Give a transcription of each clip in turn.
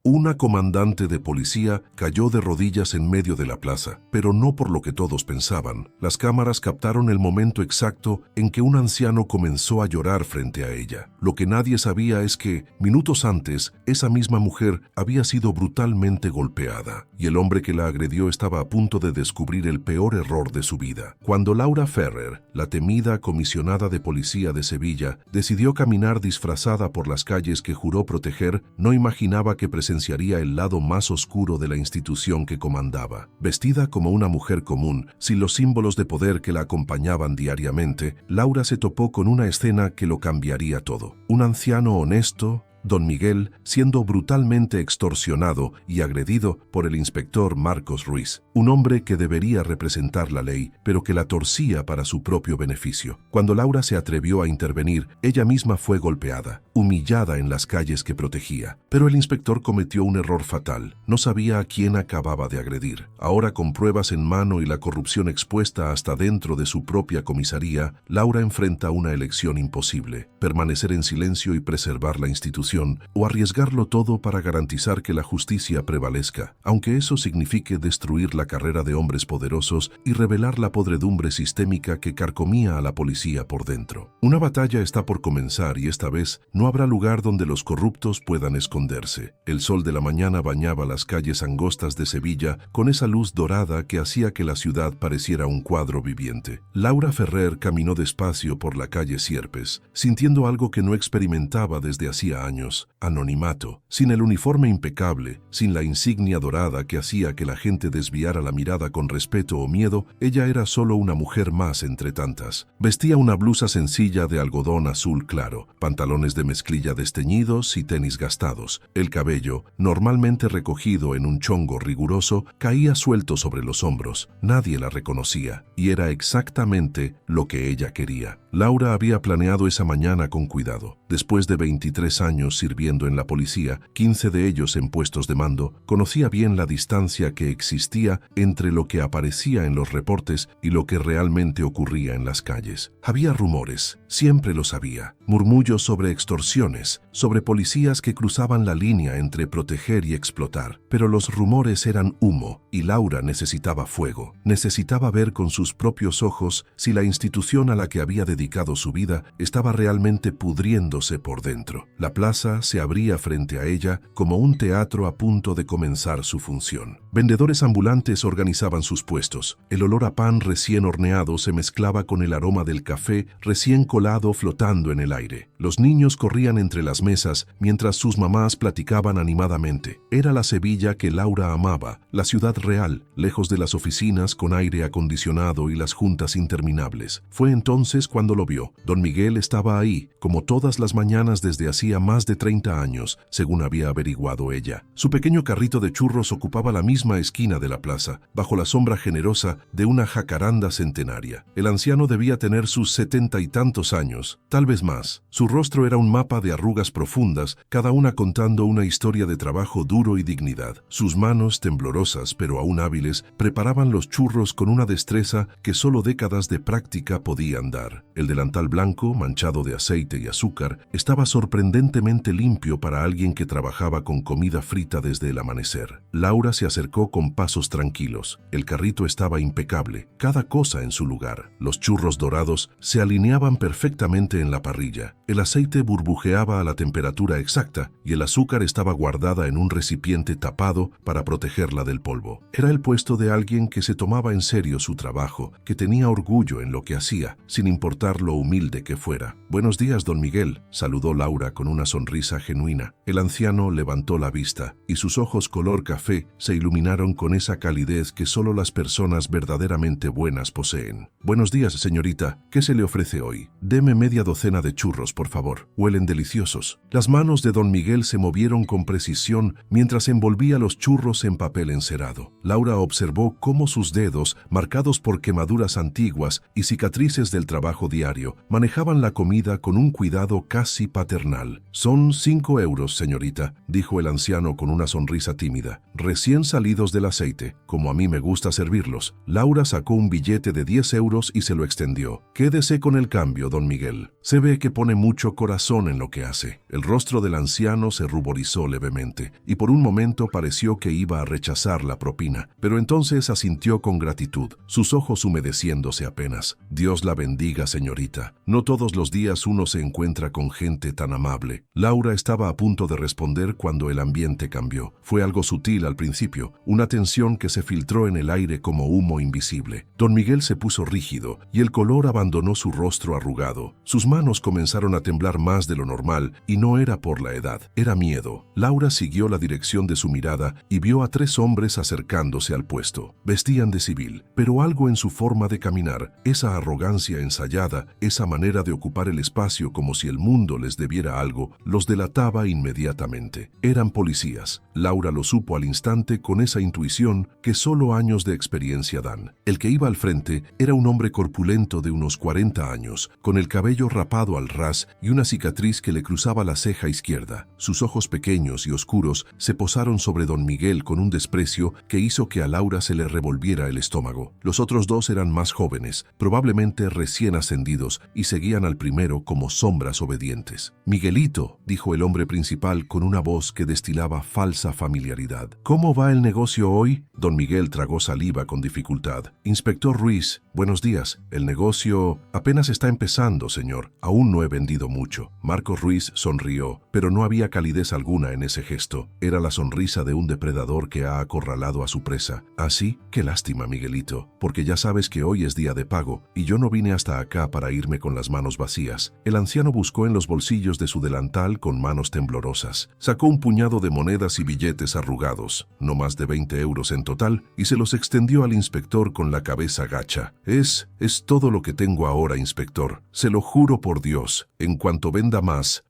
Una comandante de policía cayó de rodillas en medio de la plaza, pero no por lo que todos pensaban. Las cámaras captaron el momento exacto en que un anciano comenzó a llorar frente a ella. Lo que nadie sabía es que, minutos antes, esa misma mujer había sido brutalmente golpeada, y el hombre que la agredió estaba a punto de descubrir el peor error de su vida. Cuando Laura Ferrer, la temida comisionada de policía de Sevilla, decidió caminar disfrazada por las calles que juró proteger, no imaginaba que presenciaría el lado más oscuro de la institución que comandaba. Vestida como una mujer común, sin los símbolos de poder que la acompañaban diariamente, Laura se topó con una escena que lo cambiaría todo. Un anciano honesto, Don Miguel, siendo brutalmente extorsionado y agredido por el inspector Marcos Ruiz, un hombre que debería representar la ley, pero que la torcía para su propio beneficio. Cuando Laura se atrevió a intervenir, ella misma fue golpeada, humillada en las calles que protegía. Pero el inspector cometió un error fatal. No sabía a quién acababa de agredir. Ahora, con pruebas en mano y la corrupción expuesta hasta dentro de su propia comisaría, Laura enfrenta una elección imposible: permanecer en silencio y preservar la institución, o arriesgarlo todo para garantizar que la justicia prevalezca, aunque eso signifique destruir la carrera de hombres poderosos y revelar la podredumbre sistémica que carcomía a la policía por dentro. Una batalla está por comenzar y esta vez no habrá lugar donde los corruptos puedan esconderse. El sol de la mañana bañaba las calles angostas de Sevilla con esa luz dorada que hacía que la ciudad pareciera un cuadro viviente. Laura Ferrer caminó despacio por la calle Sierpes, sintiendo algo que no experimentaba desde hacía años: anonimato. Sin el uniforme impecable, sin la insignia dorada que hacía que la gente desviara la mirada con respeto o miedo, ella era solo una mujer más entre tantas. Vestía una blusa sencilla de algodón azul claro, pantalones de mezclilla desteñidos y tenis gastados. El cabello, normalmente recogido en un chongo riguroso, caía suelto sobre los hombros. Nadie la reconocía, y era exactamente lo que ella quería. Laura había planeado esa mañana con cuidado. Después de 23 años sirviendo en la policía, 15 de ellos en puestos de mando, conocía bien la distancia que existía entre lo que aparecía en los reportes y lo que realmente ocurría en las calles. Había rumores, siempre los había, murmullos sobre extorsiones, sobre policías que cruzaban la línea entre proteger y explotar, pero los rumores eran humo y Laura necesitaba fuego. Necesitaba ver con sus propios ojos si la institución a la que había dedicado su vida estaba realmente pudriéndose por dentro. La plaza se abría frente a ella como un teatro a punto de comenzar su función. Vendedores ambulantes organizaban sus puestos. El olor a pan recién horneado se mezclaba con el aroma del café recién colado flotando en el aire. Los niños corrían entre las mesas mientras sus mamás platicaban animadamente. Era la Sevilla que Laura amaba, la ciudad real, lejos de las oficinas con aire acondicionado y las juntas interminables. Fue entonces cuando lo vio. Don Miguel estaba ahí, como todas las mañanas desde hacía más de 30 años, según había averiguado ella. Su pequeño carrito de churros ocupaba la misma esquina de la plaza, bajo la sombra generosa de una jacaranda centenaria. El anciano debía tener sus 70 y tantos años, tal vez más. Su rostro era un mapa de arrugas profundas, cada una contando una historia de trabajo duro y dignidad. Sus manos, temblorosas pero aún hábiles, preparaban los churros con una destreza que solo décadas de práctica podían dar. El delantal blanco, manchado de aceite y azúcar, estaba sorprendentemente limpio para alguien que trabajaba con comida frita desde el amanecer. Laura se acercó con pasos tranquilos. El carrito estaba impecable, cada cosa en su lugar. Los churros dorados se alineaban perfectamente en la parrilla. El aceite burbujeaba a la temperatura exacta y el azúcar estaba guardada en un recipiente tapado para protegerla del polvo. Era el puesto de alguien que se tomaba en serio su trabajo, que tenía orgullo en lo que hacía, sin importar lo humilde que fuera. «Buenos días, don Miguel», saludó Laura con una sonrisa genuina. El anciano levantó la vista y sus ojos color café se iluminaron con esa calidez que solo las personas verdaderamente buenas poseen. «Buenos días, señorita. ¿Qué se le ofrece hoy?» «Deme media docena de churros, por favor. Huelen deliciosos». Las manos de don Miguel se movieron con precisión mientras envolvía envolvía los churros en papel encerado. Laura observó cómo sus dedos, marcados por quemaduras antiguas y cicatrices del trabajo diario, manejaban la comida con un cuidado casi paternal. «Son 5 euros, señorita», dijo el anciano con una sonrisa tímida. «Recién salidos del aceite, como a mí me gusta servirlos». Laura sacó un billete de 10 euros y se lo extendió. «Quédese con el cambio, don Miguel. Se ve que pone mucho corazón en lo que hace». El rostro del anciano se ruborizó levemente y por un momento pareció que iba a rechazar la propina, pero entonces asintió con gratitud, sus ojos humedeciéndose apenas. «Dios la bendiga, señorita. No todos los días uno se encuentra con gente tan amable». Laura estaba a punto de responder cuando el ambiente cambió. Fue algo sutil al principio, una tensión que se filtró en el aire como humo invisible. Don Miguel se puso rígido y el color abandonó su rostro arrugado. Sus manos comenzaron a temblar más de lo normal y no era por la edad, era miedo. Laura siguió la dirección de su mirada y vio a 3 hombres acercándose al puesto. Vestían de civil, pero algo en su forma de caminar, esa arrogancia ensayada, esa manera de ocupar el espacio como si el mundo les debiera algo, los delataba inmediatamente. Eran policías. Laura lo supo al instante con esa intuición que solo años de experiencia dan. El que iba al frente era un hombre corpulento de unos 40 años, con el cabello rapado al ras y una cicatriz que le cruzaba la ceja izquierda. Sus ojos pequeños y oscuros se posaron sobre don Miguel con un desprecio que hizo que a Laura se le revolviera el estómago. Los otros 2 eran más jóvenes, probablemente recién ascendidos, y seguían al primero como sombras obedientes. «Miguelito», dijo el hombre principal con una voz que destilaba falsa familiaridad. «¿Cómo va el negocio hoy?» Don Miguel tragó saliva con dificultad. «Inspector Ruiz, buenos días. El negocio apenas está empezando, señor. Aún no he vendido mucho». Marcos Ruiz sonrió, pero no había calidez alguna en ese gesto. Era la sonrisa de un depredador que ha acorralado a su presa. «¿Así? Qué lástima, Miguelito, porque ya sabes que hoy es día de pago y yo no vine hasta acá para irme con las manos vacías». El anciano buscó en los bolsillos de su delantal con manos temblorosas. Sacó un puñado de monedas y billetes arrugados, no más de 20 euros en total, y se los extendió al inspector con la cabeza gacha. Es todo lo que tengo ahora, inspector. Se lo juro por Dios. En cuanto venda más,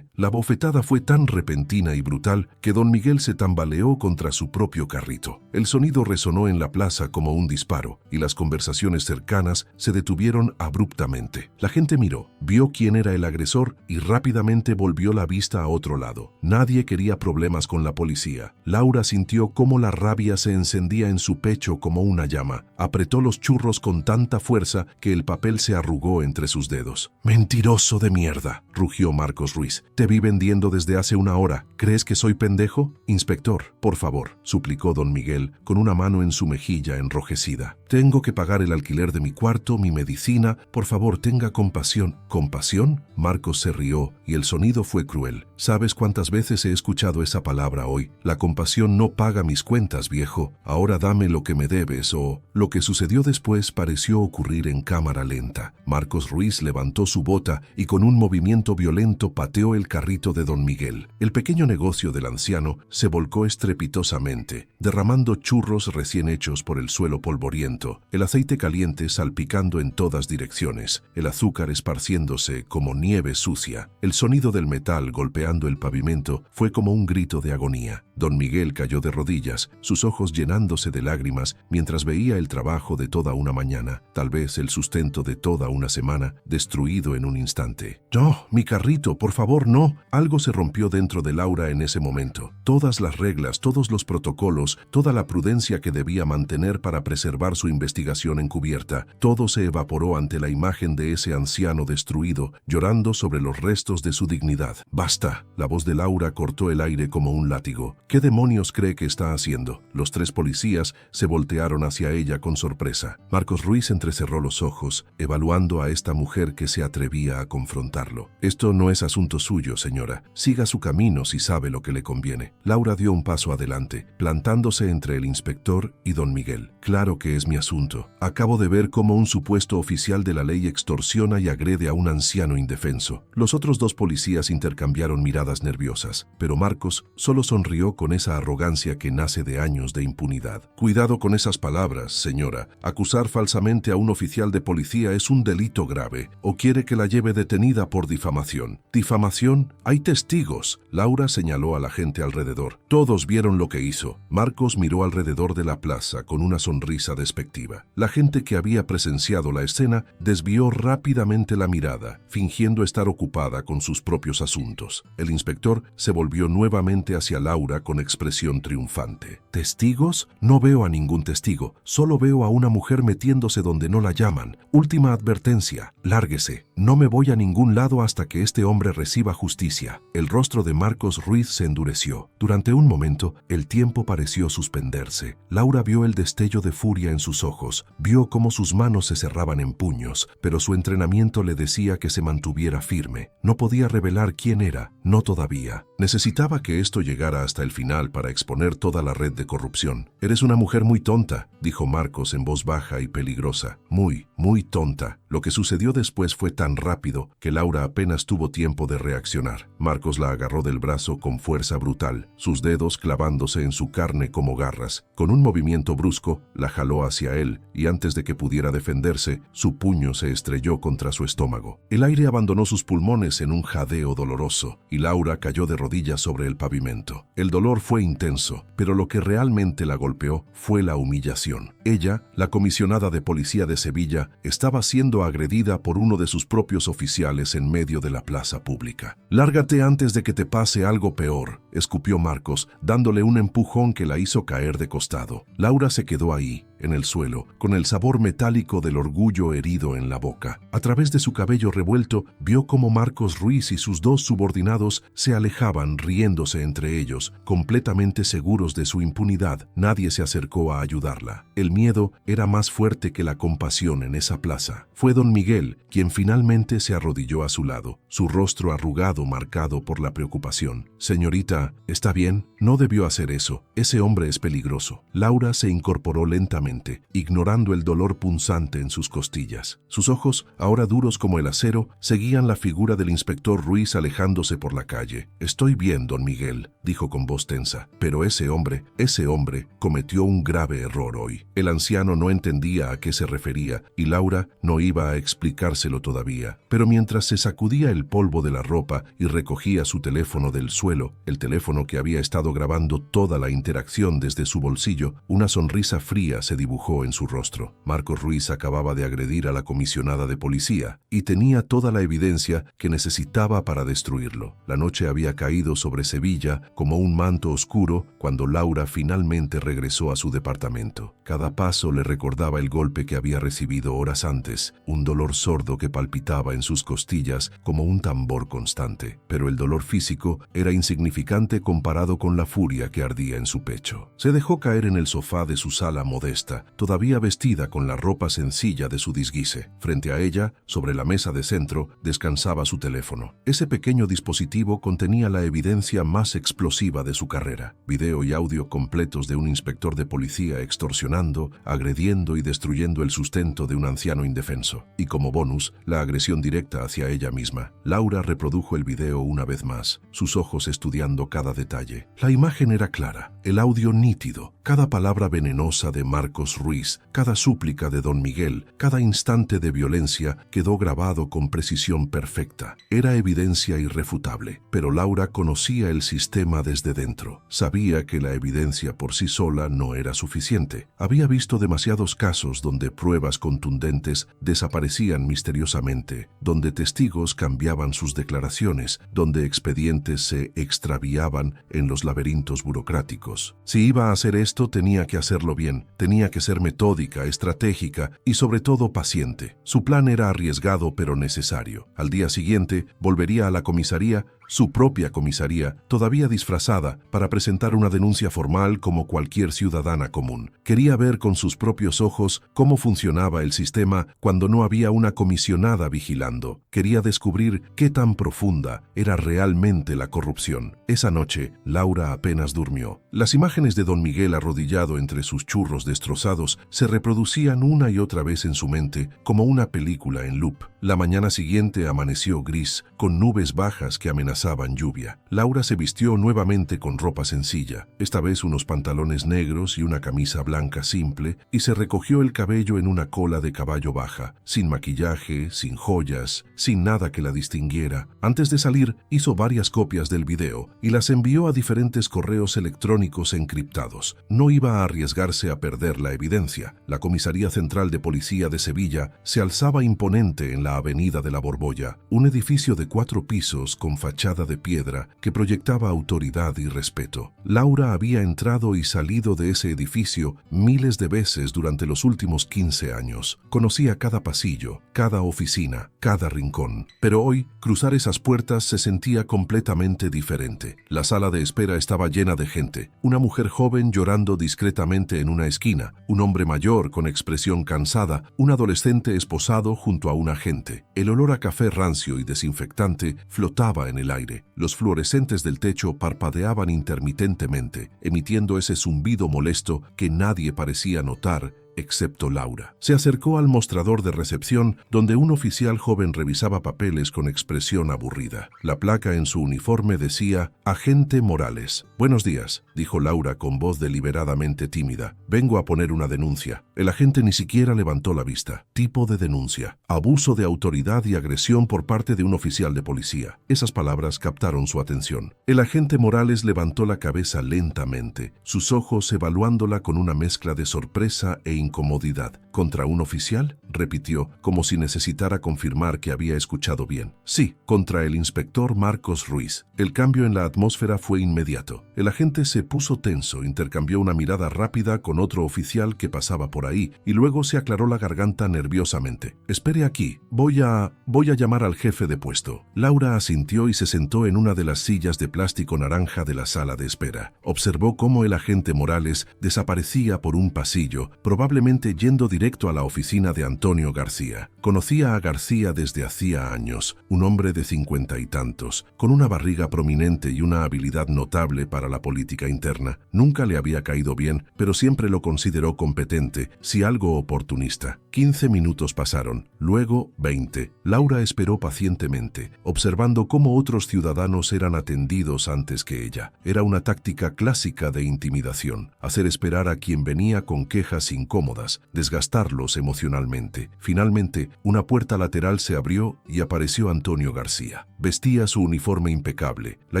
La bofetada fue tan repentina y brutal que don Miguel se tambaleó contra su propio carrito. El sonido resonó en la plaza como un disparo, y las conversaciones cercanas se detuvieron abruptamente. La gente miró, vio quién era el agresor y rápidamente volvió la vista a otro lado. Nadie quería problemas con la policía. Laura sintió cómo la rabia se encendía en su pecho como una llama. Apretó los churros con tanta fuerza que el papel se arrugó entre sus dedos. «¡Mentiroso de mierda!», rugió Marcos Ruiz. «Te vi vendiendo desde hace una hora. ¿Crees que soy pendejo?» «Inspector, por favor», suplicó don Miguel, con una mano en su mejilla enrojecida. «Tengo que pagar el alquiler de mi cuarto, mi medicina. Por favor, tenga compasión». «¿Compasión?». Marcos se rió y el sonido fue cruel. «¿Sabes cuántas veces he escuchado esa palabra hoy? La compasión no paga mis cuentas, viejo. Ahora dame lo que me debes o...». Lo que sucedió después pareció ocurrir en cámara lenta. Marcos Ruiz levantó su bota y con un movimiento violento pateó el carrito de don Miguel. El pequeño negocio del anciano se volcó estrepitosamente, derramando churros recién hechos por el suelo polvoriento, el aceite caliente salpicando en todas direcciones, el azúcar esparciéndose como nieve sucia. El sonido del metal golpeando el pavimento fue como un grito de agonía. Don Miguel cayó de rodillas, sus ojos llenándose de lágrimas mientras veía el trabajo de toda una mañana, tal vez el sustento de toda una semana, destruido en un instante. «No, mi carrito, por favor, no». Algo se rompió dentro de Laura en ese momento. Todas las reglas, todos los protocolos, toda la prudencia que debía mantener para preservar su investigación encubierta, todo se evaporó ante la imagen de ese anciano destruido, llorando sobre los restos de su dignidad. «¡Basta!». La voz de Laura cortó el aire como un látigo. ¿Qué demonios cree que está haciendo? Los 3 policías se voltearon hacia ella con sorpresa. Marcos Ruiz entrecerró los ojos, evaluando a esta mujer que se atrevía a confrontarlo. «Esto no es asunto suyo, señora. Siga su camino si sabe lo que le conviene». Laura dio un paso adelante, plantando sentándose entre el inspector y don Miguel. Claro que es mi asunto. Acabo de ver cómo un supuesto oficial de la ley extorsiona y agrede a un anciano indefenso. Los otros dos policías intercambiaron miradas nerviosas, pero Marcos solo sonrió con esa arrogancia que nace de años de impunidad. Cuidado con esas palabras, señora. Acusar falsamente a un oficial de policía es un delito grave. ¿O quiere que la lleve detenida por difamación? ¿Difamación? Hay testigos. Laura señaló a la gente alrededor. Todos vieron lo que hizo. Marcos miró alrededor de la plaza con una sonrisa despectiva. La gente que había presenciado la escena desvió rápidamente la mirada, fingiendo estar ocupada con sus propios asuntos. El inspector se volvió nuevamente hacia Laura con expresión triunfante. ¿Testigos? No veo a ningún testigo. Solo veo a una mujer metiéndose donde no la llaman. Última advertencia. Lárguese. No me voy a ningún lado hasta que este hombre reciba justicia. El rostro de Marcos Ruiz se endureció. Durante un momento, el tiempo pareció suspenderse. Laura vio el destello de furia en sus ojos, vio cómo sus manos se cerraban en puños, pero su entrenamiento le decía que se mantuviera firme. No podía revelar quién era, no todavía. Necesitaba que esto llegara hasta el final para exponer toda la red de corrupción. Eres una mujer muy tonta, dijo Marcos en voz baja y peligrosa. Muy tonta. Lo que sucedió después fue tan rápido que Laura apenas tuvo tiempo de reaccionar. Marcos la agarró del brazo con fuerza brutal, sus dedos clavándose en su carne como garras. Con un movimiento brusco, la jaló hacia él y antes de que pudiera defenderse, su puño se estrelló contra su estómago. El aire abandonó sus pulmones en un jadeo doloroso y Laura cayó de rodillas sobre el pavimento. El dolor fue intenso, pero lo que realmente la golpeó fue la humillación. Ella, la comisionada de policía de Sevilla, estaba siendo agredida por uno de sus propios oficiales en medio de la plaza pública. «Lárgate antes de que te pase algo peor», escupió Marcos, dándole un empujón que la hizo caer de costado. Laura se quedó ahí, en el suelo, con el sabor metálico del orgullo herido en la boca. A través de su cabello revuelto, vio cómo Marcos Ruiz y sus dos subordinados se alejaban riéndose entre ellos, completamente seguros de su impunidad. Nadie se acercó a ayudarla. El miedo era más fuerte que la compasión en esa plaza. Fue don Miguel quien finalmente se arrodilló a su lado, su rostro arrugado marcado por la preocupación. «Señorita, ¿está bien? No debió hacer eso. Ese hombre es peligroso». Laura se incorporó lentamente, ignorando el dolor punzante en sus costillas. Sus ojos, ahora duros como el acero, seguían la figura del inspector Ruiz alejándose por la calle. «Estoy bien, don Miguel», dijo con voz tensa, «pero ese hombre cometió un grave error hoy». El anciano no entendía a qué se refería y Laura no iba a explicárselo todavía. Pero mientras se sacudía el polvo de la ropa y recogía su teléfono del suelo, el teléfono que había estado grabando toda la interacción desde su bolsillo, una sonrisa fría se dibujó en su rostro. Marcos Ruiz acababa de agredir a la comisionada de policía y tenía toda la evidencia que necesitaba para destruirlo. La noche había caído sobre Sevilla como un manto oscuro cuando Laura finalmente regresó a su departamento. Cada paso le recordaba el golpe que había recibido horas antes, un dolor sordo que palpitaba en sus costillas como un tambor constante. Pero el dolor físico era insignificante comparado con la furia que ardía en su pecho. Se dejó caer en el sofá de su sala modesta, todavía vestida con la ropa sencilla de su disguise. Frente a ella, sobre la mesa de centro, descansaba su teléfono. Ese pequeño dispositivo contenía la evidencia más explosiva de su carrera: video y audio completos de un inspector de policía extorsionando, agrediendo y destruyendo el sustento de un anciano indefenso. Y como bonus, la agresión directa hacia ella misma. Laura reprodujo el video una vez más, sus ojos estudiando cada detalle. La imagen era clara, el audio nítido, cada palabra venenosa de Marcos Ruiz, cada súplica de don Miguel, cada instante de violencia quedó grabado con precisión perfecta. Era evidencia irrefutable, pero Laura conocía el sistema desde dentro. Sabía que la evidencia por sí sola no era suficiente. Había visto demasiados casos donde pruebas contundentes desaparecían misteriosamente, donde testigos cambiaban sus declaraciones, donde expedientes se extraviaban en los laberintos burocráticos. Si iba a hacer esto, tenía que hacerlo bien, tenía que ser metódica, estratégica y sobre todo paciente. Su plan era arriesgado pero necesario. Al día siguiente, volvería a la comisaría su propia comisaría, todavía disfrazada, para presentar una denuncia formal como cualquier ciudadana común. Quería ver con sus propios ojos cómo funcionaba el sistema cuando no había una comisionada vigilando. Quería descubrir qué tan profunda era realmente la corrupción. Esa noche, Laura apenas durmió. Las imágenes de don Miguel arrodillado entre sus churros destrozados se reproducían una y otra vez en su mente como una película en loop. La mañana siguiente amaneció gris, con nubes bajas que amenazaban lluvia. Laura se vistió nuevamente con ropa sencilla, esta vez unos pantalones negros y una camisa blanca simple, y se recogió el cabello en una cola de caballo baja, sin maquillaje, sin joyas, sin nada que la distinguiera. Antes de salir, hizo varias copias del video y las envió a diferentes correos electrónicos encriptados. No iba a arriesgarse a perder la evidencia. La Comisaría Central de Policía de Sevilla se alzaba imponente en la Avenida de la Borbolla, un edificio de 4 pisos con fachada de piedra que proyectaba autoridad y respeto. Laura había entrado y salido de ese edificio miles de veces durante los últimos 15 años. Conocía cada pasillo, cada oficina, cada rincón. Pero hoy, cruzar esas puertas se sentía completamente diferente. La sala de espera estaba llena de gente. Una mujer joven llorando discretamente en una esquina, un hombre mayor con expresión cansada, un adolescente esposado junto a un agente. El olor a café rancio y desinfectante flotaba en el aire. Los fluorescentes del techo parpadeaban intermitentemente, emitiendo ese zumbido molesto que nadie parecía notar, excepto Laura. Se acercó al mostrador de recepción, donde un oficial joven revisaba papeles con expresión aburrida. La placa en su uniforme decía «Agente Morales». «Buenos días», dijo Laura con voz deliberadamente tímida. «Vengo a poner una denuncia». El agente ni siquiera levantó la vista. Tipo de denuncia: abuso de autoridad y agresión por parte de un oficial de policía. Esas palabras captaron su atención. El agente Morales levantó la cabeza lentamente, sus ojos evaluándola con una mezcla de sorpresa e incomodidad. «¿Contra un oficial?», repitió, como si necesitara confirmar que había escuchado bien. «Sí, contra el inspector Marcos Ruiz». El cambio en la atmósfera fue inmediato. El agente se puso tenso, intercambió una mirada rápida con otro oficial que pasaba por ahí, y luego se aclaró la garganta nerviosamente. «Espere aquí, voy a llamar al jefe de puesto». Laura asintió y se sentó en una de las sillas de plástico naranja de la sala de espera. Observó cómo el agente Morales desaparecía por un pasillo, probablemente yendo directo a la oficina de Antonio García. Conocía a García desde hacía años, un hombre de 50 y tantos, con una barriga prominente y una habilidad notable para la política interna. Nunca le había caído bien, pero siempre lo consideró competente, si algo oportunista. 15 minutos pasaron, luego 20. Laura esperó pacientemente, observando cómo otros ciudadanos eran atendidos antes que ella. Era una táctica clásica de intimidación, hacer esperar a quien venía con quejas incómodas, desgastarlos emocionalmente. Finalmente, una puerta lateral se abrió y apareció Antonio García. Vestía su uniforme impecable, la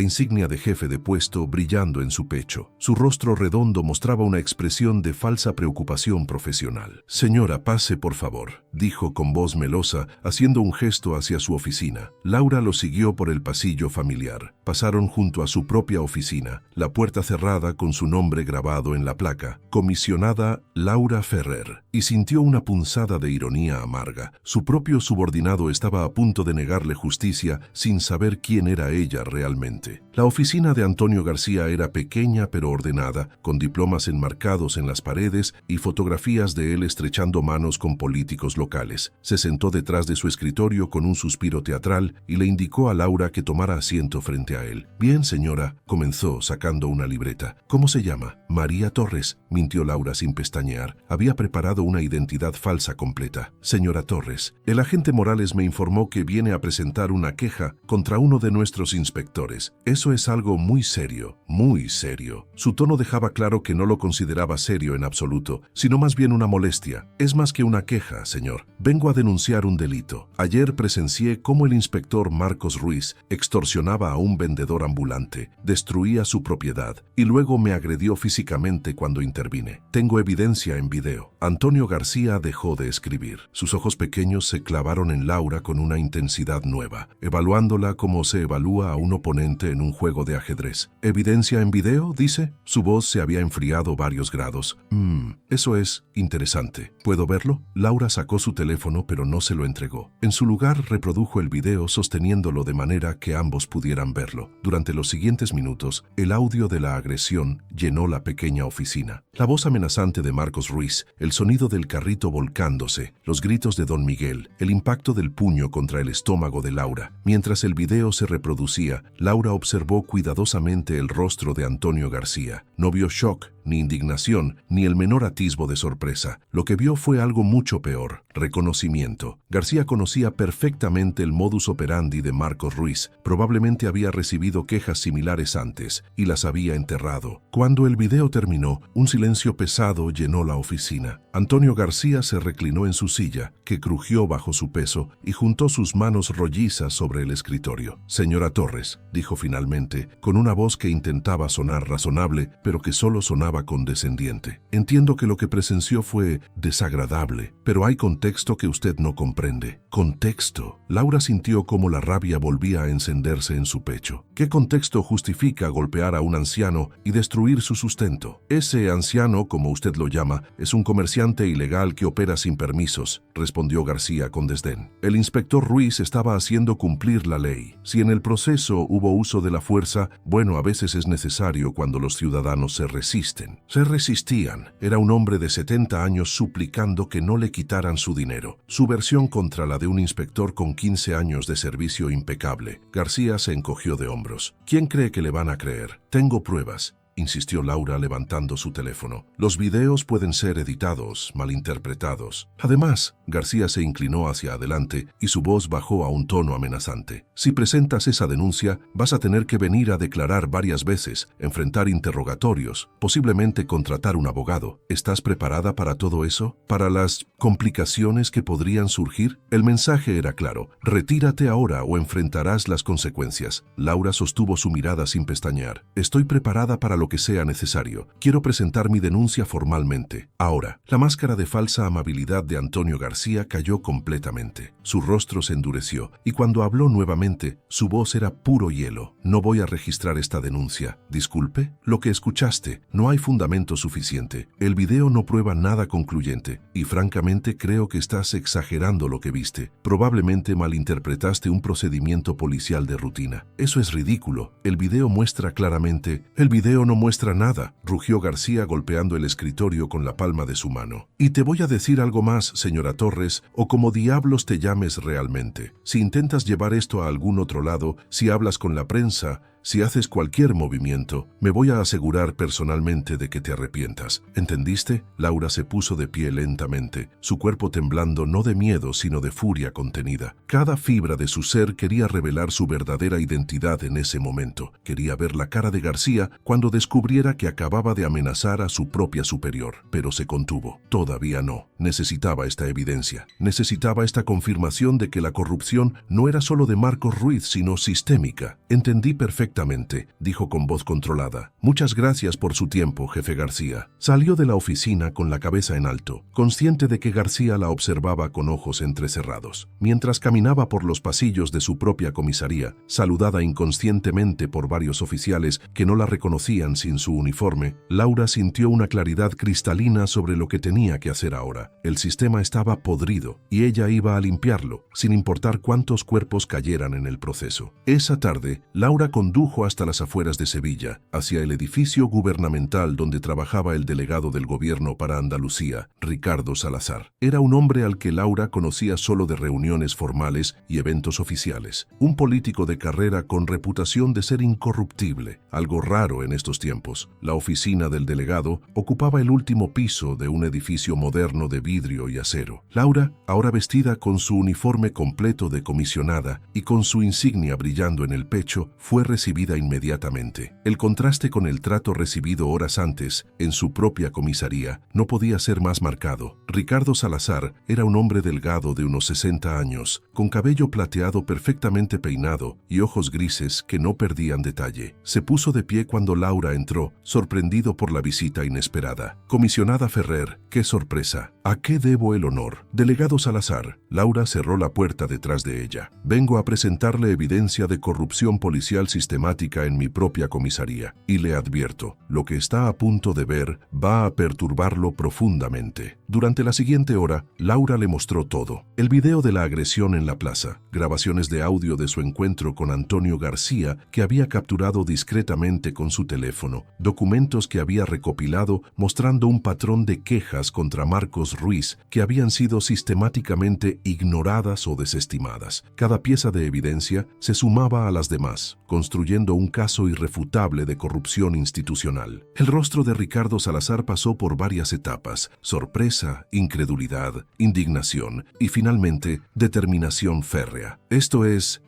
insignia de jefe de puesto brillando en su pecho. Su rostro redondo mostraba una expresión de falsa preocupación profesional. «Señora, pase por favor», dijo con voz melosa, haciendo un gesto hacia su oficina. Laura lo siguió por el pasillo familiar. Pasaron junto a su propia oficina, la puerta cerrada con su nombre grabado en la placa, comisionada Laura Ferrer, y sintió una punzada de ironía amarga. Su propio subordinado estaba a punto de negarle justicia sin saber quién era ella realmente. La oficina de Antonio García era pequeña pero ordenada, con diplomas enmarcados en las paredes y fotografías de él estrechando manos con políticos locales. Se sentó detrás de su escritorio con un suspiro teatral y le indicó a Laura que tomara asiento frente a él. «Bien, señora», comenzó sacando una libreta. «¿Cómo se llama?» «María Torres», mintió Laura sin pestañear. Había preparado una identidad falsa completa. «Señora Torres, el agente Morales me informó que viene a presentar una queja contra uno de nuestros inspectores. Eso es algo muy serio, muy serio». Su tono dejaba claro que no lo consideraba serio en absoluto, sino más bien una molestia. «Es más que una queja, señor. Vengo a denunciar un delito. Ayer presencié cómo el inspector Marcos Ruiz extorsionaba a un vendedor ambulante, destruía su propiedad y luego me agredió físicamente cuando intervine. Tengo evidencia en video». Antonio Antonio García dejó de escribir. Sus ojos pequeños se clavaron en Laura con una intensidad nueva, evaluándola como se evalúa a un oponente en un juego de ajedrez. ¿Evidencia en video?, dice. Su voz se había enfriado varios grados. Eso es interesante. ¿Puedo verlo? Laura sacó su teléfono, pero no se lo entregó. En su lugar, reprodujo el video sosteniéndolo de manera que ambos pudieran verlo. Durante los siguientes minutos, el audio de la agresión llenó la pequeña oficina. La voz amenazante de Marcos Ruiz, el sonido del carrito volcándose, los gritos de Don Miguel, el impacto del puño contra el estómago de Laura. Mientras el video se reproducía, Laura observó cuidadosamente el rostro de Antonio García. No vio shock, ni indignación, ni el menor atisbo de sorpresa. Lo que vio fue algo mucho peor: reconocimiento. García conocía perfectamente el modus operandi de Marcos Ruiz. Probablemente había recibido quejas similares antes y las había enterrado. Cuando el video terminó, un silencio pesado llenó la oficina. Antonio García se reclinó en su silla, que crujió bajo su peso, y juntó sus manos rollizas sobre el escritorio. «Señora Torres», dijo finalmente, con una voz que intentaba sonar razonable, pero que solo sonaba condescendiente. «Entiendo que lo que presenció fue desagradable, pero hay contexto que usted no comprende». «¿Contexto?». Laura sintió cómo la rabia volvía a encenderse en su pecho. ¿Qué contexto justifica golpear a un anciano y destruir su sustento? «Ese anciano, como usted lo llama, es un comerciante ilegal que opera sin permisos», respondió García con desdén. «El inspector Ruiz estaba haciendo cumplir la ley. Si en el proceso hubo uso de la fuerza, bueno, a veces es necesario cuando los ciudadanos se resisten». Se resistían. Era un hombre de 70 años suplicando que no le quitaran su dinero. Su versión contra la de un inspector con 15 años de servicio impecable. García se encogió de hombros. «¿Quién cree que le van a creer? Tengo pruebas», insistió Laura levantando su teléfono. «Los videos pueden ser editados, malinterpretados. Además», García se inclinó hacia adelante y su voz bajó a un tono amenazante, «si presentas esa denuncia, vas a tener que venir a declarar varias veces, enfrentar interrogatorios, posiblemente contratar un abogado. ¿Estás preparada para todo eso? ¿Para las complicaciones que podrían surgir?» El mensaje era claro: «Retírate ahora o enfrentarás las consecuencias». Laura sostuvo su mirada sin pestañear. «Estoy preparada para lo que sea necesario. Quiero presentar mi denuncia formalmente. Ahora». La máscara de falsa amabilidad de Antonio García cayó completamente. Su rostro se endureció, y cuando habló nuevamente, su voz era puro hielo. «No voy a registrar esta denuncia». «Disculpe, lo que escuchaste, no hay fundamento suficiente. El video no prueba nada concluyente, y francamente creo que estás exagerando lo que viste. Probablemente malinterpretaste un procedimiento policial de rutina». «Eso es ridículo. El video muestra claramente». «El video no muestra nada», rugió García golpeando el escritorio con la palma de su mano. «Y te voy a decir algo más, señora Torres, o como diablos te llames realmente. Si intentas llevar esto a algún otro lado, si hablas con la prensa, si haces cualquier movimiento, me voy a asegurar personalmente de que te arrepientas. ¿Entendiste?». Laura se puso de pie lentamente, su cuerpo temblando no de miedo sino de furia contenida. Cada fibra de su ser quería revelar su verdadera identidad en ese momento. Quería ver la cara de García cuando descubriera que acababa de amenazar a su propia superior, pero se contuvo. Todavía no. Necesitaba esta evidencia. Necesitaba esta confirmación de que la corrupción no era solo de Marcos Ruiz, sino sistémica. «Entendí perfectamente», dijo con voz controlada. «Muchas gracias por su tiempo, jefe García». Salió de la oficina con la cabeza en alto, consciente de que García la observaba con ojos entrecerrados. Mientras caminaba por los pasillos de su propia comisaría, saludada inconscientemente por varios oficiales que no la reconocían sin su uniforme, Laura sintió una claridad cristalina sobre lo que tenía que hacer ahora. El sistema estaba podrido y ella iba a limpiarlo, sin importar cuántos cuerpos cayeran en el proceso. Esa tarde, Laura condujo hasta las afueras de Sevilla, hacia el edificio gubernamental donde trabajaba el delegado del gobierno para Andalucía, Ricardo Salazar. Era un hombre al que Laura conocía solo de reuniones formales y eventos oficiales. Un político de carrera con reputación de ser incorruptible, algo raro en estos tiempos. La oficina del delegado ocupaba el último piso de un edificio moderno de vidrio y acero. Laura, ahora vestida con su uniforme completo de comisionada y con su insignia brillando en el pecho, fue recibida recibida inmediatamente. El contraste con el trato recibido horas antes, en su propia comisaría, no podía ser más marcado. Ricardo Salazar era un hombre delgado de unos 60 años, con cabello plateado perfectamente peinado y ojos grises que no perdían detalle. Se puso de pie cuando Laura entró, sorprendido por la visita inesperada. Comisionada Ferrer, ¡qué sorpresa! ¿A qué debo el honor? Delegado Salazar. Laura cerró la puerta detrás de ella. Vengo a presentarle evidencia de corrupción policial sistemática en mi propia comisaría. Y le advierto, lo que está a punto de ver va a perturbarlo profundamente. Durante la siguiente hora, Laura le mostró todo. El video de la agresión en la plaza, grabaciones de audio de su encuentro con Antonio García que había capturado discretamente con su teléfono, documentos que había recopilado mostrando un patrón de quejas contra Marcos Ruiz que habían sido sistemáticamente ignoradas o desestimadas. Cada pieza de evidencia se sumaba a las demás, construyendo un caso irrefutable de corrupción institucional. El rostro de Ricardo Salazar pasó por varias etapas: sorpresa, incredulidad, indignación y finalmente determinación férrea.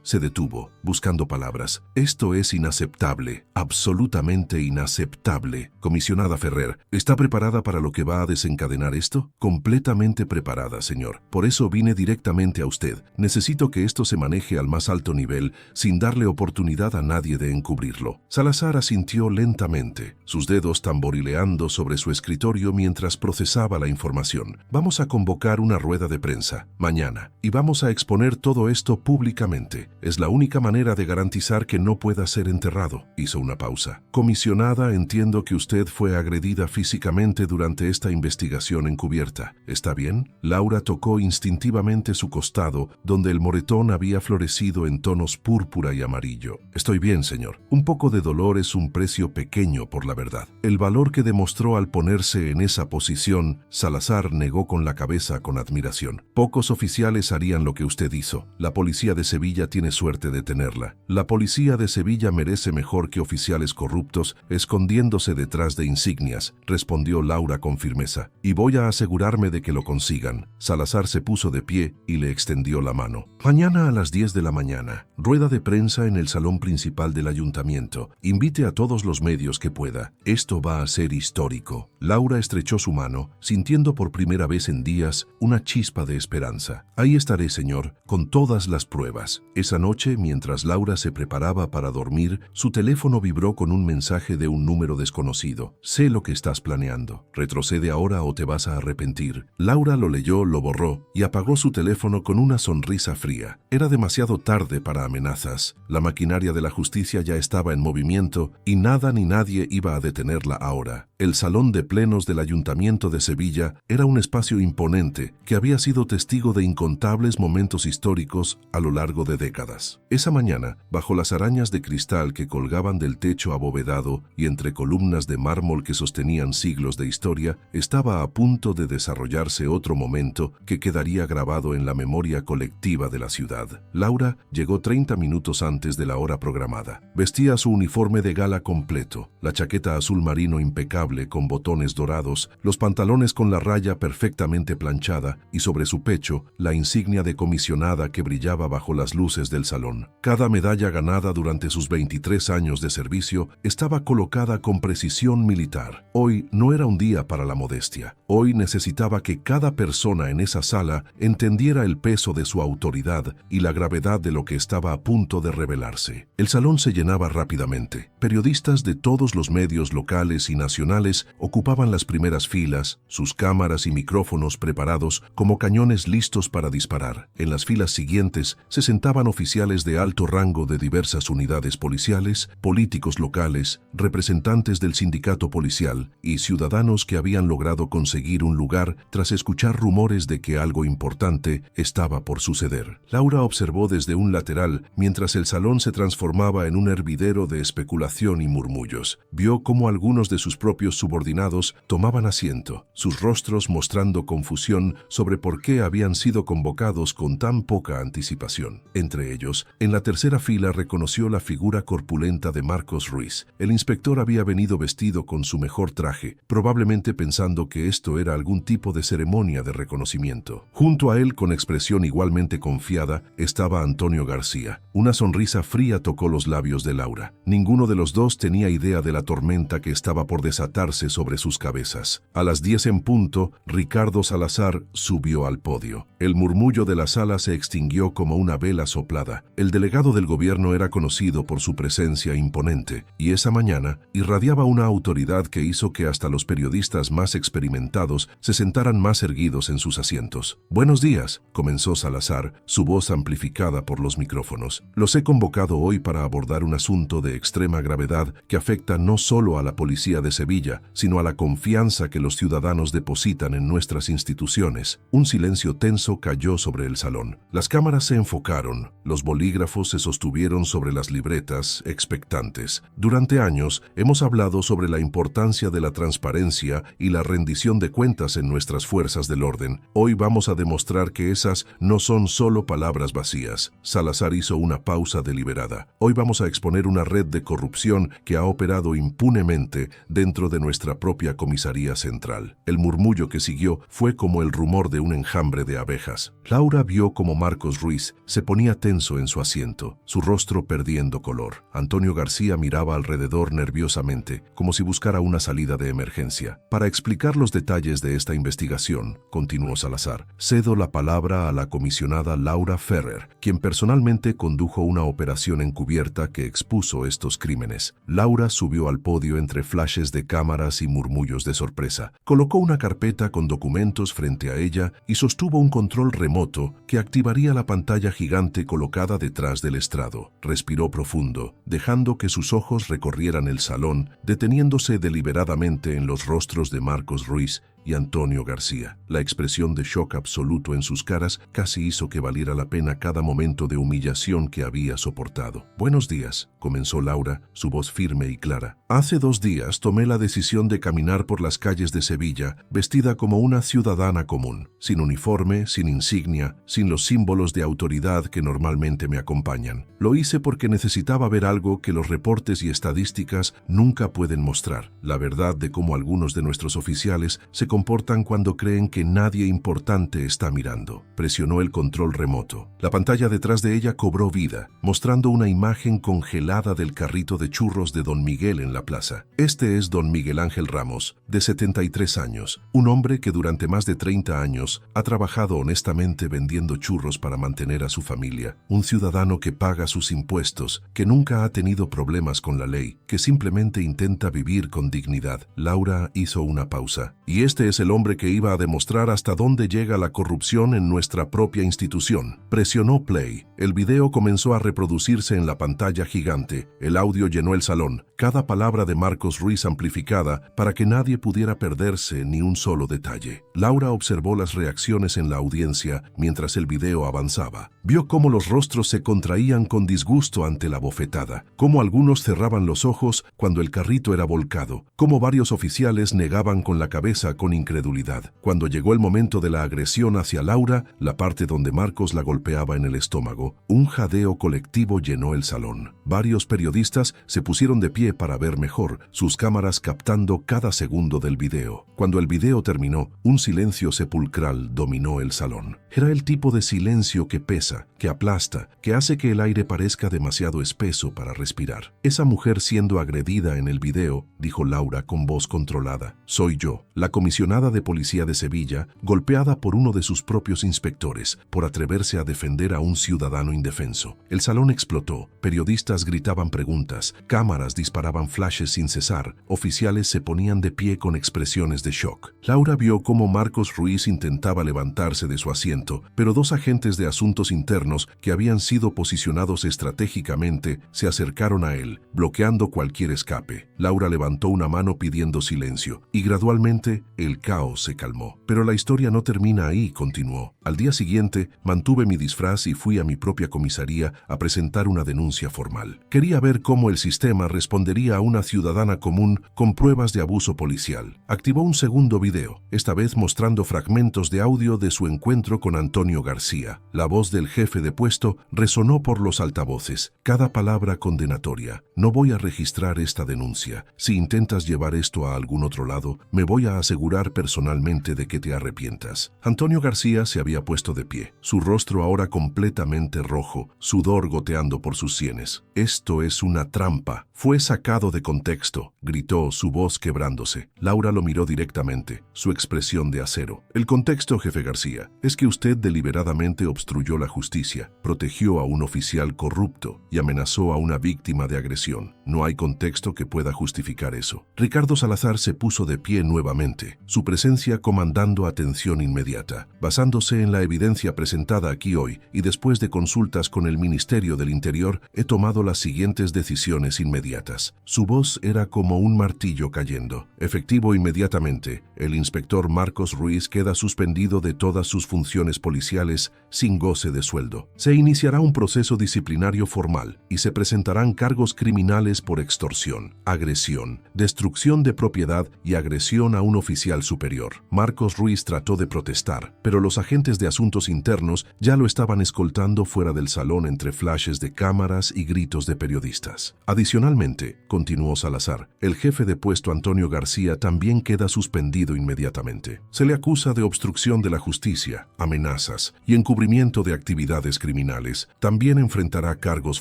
Se detuvo, buscando palabras. Esto es inaceptable, absolutamente inaceptable. Comisionada Ferrer, ¿está preparada para lo que va a desencadenar esto? Completamente preparada, señor. Por eso vine directamente a usted. Necesito que esto se maneje al más alto nivel, sin darle oportunidad a nadie de encubrirlo. Salazar asintió lentamente, sus dedos tamborileando sobre su escritorio mientras procesaba la información. Vamos a convocar una rueda de prensa, mañana, y vamos a exponer todo esto públicamente. Es la única manera de garantizar que no pueda ser enterrado. Hizo una pausa. Comisionada, entiendo que usted fue agredida físicamente durante esta investigación encubierta. ¿Está bien? Laura tocó instintivamente su costado, donde el moretón había florecido en tonos púrpura y amarillo. Estoy bien, señor. Un poco de dolor es un precio pequeño por la verdad. El valor que demostró al ponerse en esa posición, Salazar negó con la cabeza con admiración. Pocos oficiales harían lo que usted hizo. La policía de Sevilla tiene suerte de tenerla. La policía de Sevilla merece mejor que oficiales corruptos escondiéndose detrás de insignias, respondió Laura con firmeza. Y voy a asegurarme de que lo consigan. Salazar se puso de pie y le extendió la mano. Mañana a las 10 de la mañana, rueda de prensa en el salón principal del ayuntamiento. Invite a todos los medios que pueda. Esto va a ser histórico. Laura estrechó su mano, sintiendo por primera vez en días una chispa de esperanza. Ahí estaré, señor, con todas las pruebas. Esa noche, mientras Laura se preparaba para dormir, su teléfono vibró con un mensaje de un número desconocido. Sé lo que estás planeando. Retrocede ahora o te vas a arrepentir. Laura lo leyó, lo borró y apagó su teléfono con una sonrisa fría. Era demasiado tarde para amenazas. La maquinaria de la justicia ya estaba en movimiento y nada ni nadie iba a detenerla ahora. El salón de plenos del Ayuntamiento de Sevilla era un espacio imponente que había sido testigo de incontables momentos históricos a lo largo de décadas. Esa mañana, bajo las arañas de cristal que colgaban del techo abovedado y entre columnas de mármol que sostenían siglos de historia, estaba a punto de desarrollarse otro momento que quedaría grabado en la memoria colectiva de la ciudad. Laura llegó 30 minutos antes de la hora programada. Vestía su uniforme de gala completo, la chaqueta azul marino impecable con botones dorados, los pantalones con la raya perfectamente planchada y sobre su pecho la insignia de comisionada que brillaba bajo las luces del salón. Cada medalla ganada durante sus 23 años de servicio estaba colocada con precisión militar. Hoy no era un día para la modestia. Hoy necesitaba que cada persona en esa sala entendiera el peso de su autoridad y la gravedad de lo que estaba a punto de revelarse. El salón se llenaba rápidamente. Periodistas de todos los medios locales y nacionales ocupaban las primeras filas, sus cámaras y micrófonos preparados como cañones listos para disparar. En las filas siguientes se sentaban oficiales de alto rango de diversas unidades policiales, políticos locales, representantes del sindicato policial y ciudadanos que habían logrado conseguir un lugar tras escuchar rumores de que algo importante estaba por suceder. Laura observó desde un lateral mientras el salón se transformaba en un hervidero de especulación y murmullos. Vio cómo algunos de sus propios subordinados subordinados tomaban asiento, sus rostros mostrando confusión sobre por qué habían sido convocados con tan poca anticipación. Entre ellos, en la tercera fila reconoció la figura corpulenta de Marcos Ruiz. El inspector había venido vestido con su mejor traje, probablemente pensando que esto era algún tipo de ceremonia de reconocimiento. Junto a él, con expresión igualmente confiada, estaba Antonio García. Una sonrisa fría tocó los labios de Laura. Ninguno de los dos tenía idea de la tormenta que estaba por desatarse sobre sus cabezas. A las 10 en punto, Ricardo Salazar subió al podio. El murmullo de la sala se extinguió como una vela soplada. El delegado del gobierno era conocido por su presencia imponente, y esa mañana irradiaba una autoridad que hizo que hasta los periodistas más experimentados se sentaran más erguidos en sus asientos. «Buenos días», comenzó Salazar, su voz amplificada por los micrófonos. «Los he convocado hoy para abordar un asunto de extrema gravedad que afecta no solo a la policía de Sevilla, sino a la confianza que los ciudadanos depositan en nuestras instituciones». Un silencio tenso cayó sobre el salón. Las cámaras se enfocaron, los bolígrafos se sostuvieron sobre las libretas, expectantes. Durante años hemos hablado sobre la importancia de la transparencia y la rendición de cuentas en nuestras fuerzas del orden. Hoy vamos a demostrar que esas no son solo palabras vacías. Salazar hizo una pausa deliberada. Hoy vamos a exponer una red de corrupción que ha operado impunemente dentro de nuestra propia comisaría central. El murmullo que siguió fue como el rumor de un enjambre de abejas. Laura vio como Marcos Ruiz se ponía tenso en su asiento, su rostro perdiendo color. Antonio García miraba alrededor nerviosamente, como si buscara una salida de emergencia. Para explicar los detalles de esta investigación, continuó Salazar, cedo la palabra a la comisionada Laura Ferrer, quien personalmente condujo una operación encubierta que expuso estos crímenes. Laura subió al podio entre flashes de cámaras y murmullos de sorpresa. Colocó una carpeta con documentos frente a ella y sostuvo un control remoto que activaría la pantalla gigante colocada detrás del estrado. Respiró profundo, dejando que sus ojos recorrieran el salón, deteniéndose deliberadamente en los rostros de Marcos Ruiz y Antonio García. La expresión de shock absoluto en sus caras casi hizo que valiera la pena cada momento de humillación que había soportado. «Buenos días», comenzó Laura, su voz firme y clara. «Hace 2 días tomé la decisión de caminar por las calles de Sevilla vestida como una ciudadana común, sin uniforme, sin insignia, sin los símbolos de autoridad que normalmente me acompañan. Lo hice porque necesitaba ver algo que los reportes y estadísticas nunca pueden mostrar, la verdad de cómo algunos de nuestros oficiales se comportan cuando creen que nadie importante está mirando». Presionó el control remoto. La pantalla detrás de ella cobró vida, mostrando una imagen congelada del carrito de churros de Don Miguel en la plaza. Este es Don Miguel Ángel Ramos, de 73 años, un hombre que durante más de 30 años ha trabajado honestamente vendiendo churros para mantener a su familia. Un ciudadano que paga sus impuestos, que nunca ha tenido problemas con la ley, que simplemente intenta vivir con dignidad. Laura hizo una pausa. «Y este es el hombre que iba a demostrar hasta dónde llega la corrupción en nuestra propia institución». Presionó play. El video comenzó a reproducirse en la pantalla gigante. El audio llenó el salón, cada palabra de Marcos Ruiz amplificada para que nadie pudiera perderse ni un solo detalle. Laura observó las reacciones en la audiencia mientras el video avanzaba. Vio cómo los rostros se contraían con disgusto ante la bofetada, cómo algunos cerraban los ojos cuando el carrito era volcado, cómo varios oficiales negaban con la cabeza con incredulidad. Cuando llegó el momento de la agresión hacia Laura, la parte donde Marcos la golpeaba en el estómago, un jadeo colectivo llenó el salón. Varios periodistas se pusieron de pie para ver mejor, sus cámaras captando cada segundo del video. Cuando el video terminó, un silencio sepulcral dominó el salón. Era el tipo de silencio que pesa, que aplasta, que hace que el aire parezca demasiado espeso para respirar. «Esa mujer siendo agredida en el video», dijo Laura con voz controlada, «soy yo, la comisionada de policía de Sevilla, golpeada por uno de sus propios inspectores, por atreverse a defender a un ciudadano indefenso». El salón explotó, periodistas gritaban preguntas, cámaras disparaban flashes sin cesar, oficiales se ponían de pie con expresiones de shock. Laura vio cómo Marcos Ruiz intentaba levantarse de su asiento, pero 2 agentes de asuntos internos que habían sido posicionados estratégicamente se acercaron a él, bloqueando cualquier escape. Laura levantó una mano pidiendo silencio, y gradualmente el caos se calmó. Pero la historia no termina ahí, continuó. Al día siguiente, mantuve mi disfraz y fui a mi propia comisaría a presentar una denuncia formal. Quería ver cómo el sistema respondería a una ciudadana común con pruebas de abuso policial. Activó un segundo video, esta vez mostrando fragmentos de audio de su encuentro con Antonio García. La voz del jefe de puesto resonó por los altavoces, cada palabra condenatoria. No voy a registrar esta denuncia. Si intentas llevar esto a algún otro lado, me voy a asegurar personalmente de que te arrepientas. Antonio García se había puesto de pie, su rostro ahora completamente rojo, sudor goteando por sus sienes. Esto es una trampa. Fue sacado de contexto, gritó, su voz quebrándose. Laura lo miró directamente, su expresión de acero. El contexto, jefe García, es que usted deliberadamente obstruyó la justicia, protegió a un oficial corrupto y amenazó a una víctima de agresión. No hay contexto que pueda justificar eso. Ricardo Salazar se puso de pie nuevamente, su presencia comandando atención inmediata. Basándose en la evidencia presentada aquí hoy y después de consultas con el Ministerio del Interior, he tomado las siguientes decisiones inmediatas. Su voz era como un martillo cayendo. Efectivo inmediatamente, el inspector Marcos Ruiz queda suspendido de todas sus funciones policiales sin goce de sueldo. Se iniciará un proceso disciplinario formal y se presentarán cargos criminales por extorsión, agresión, destrucción de propiedad y agresión a un oficial superior. Marcos Ruiz trató de protestar, pero los agentes de asuntos internos ya lo estaban escoltando fuera del salón entre flashes de cámaras y gritos de periodistas. Adicionalmente, continuó Salazar, el jefe de puesto Antonio García también queda suspendido inmediatamente. Se le acusa de obstrucción de la justicia, amenazas y encubrimiento de actividades criminales. También enfrentará cargos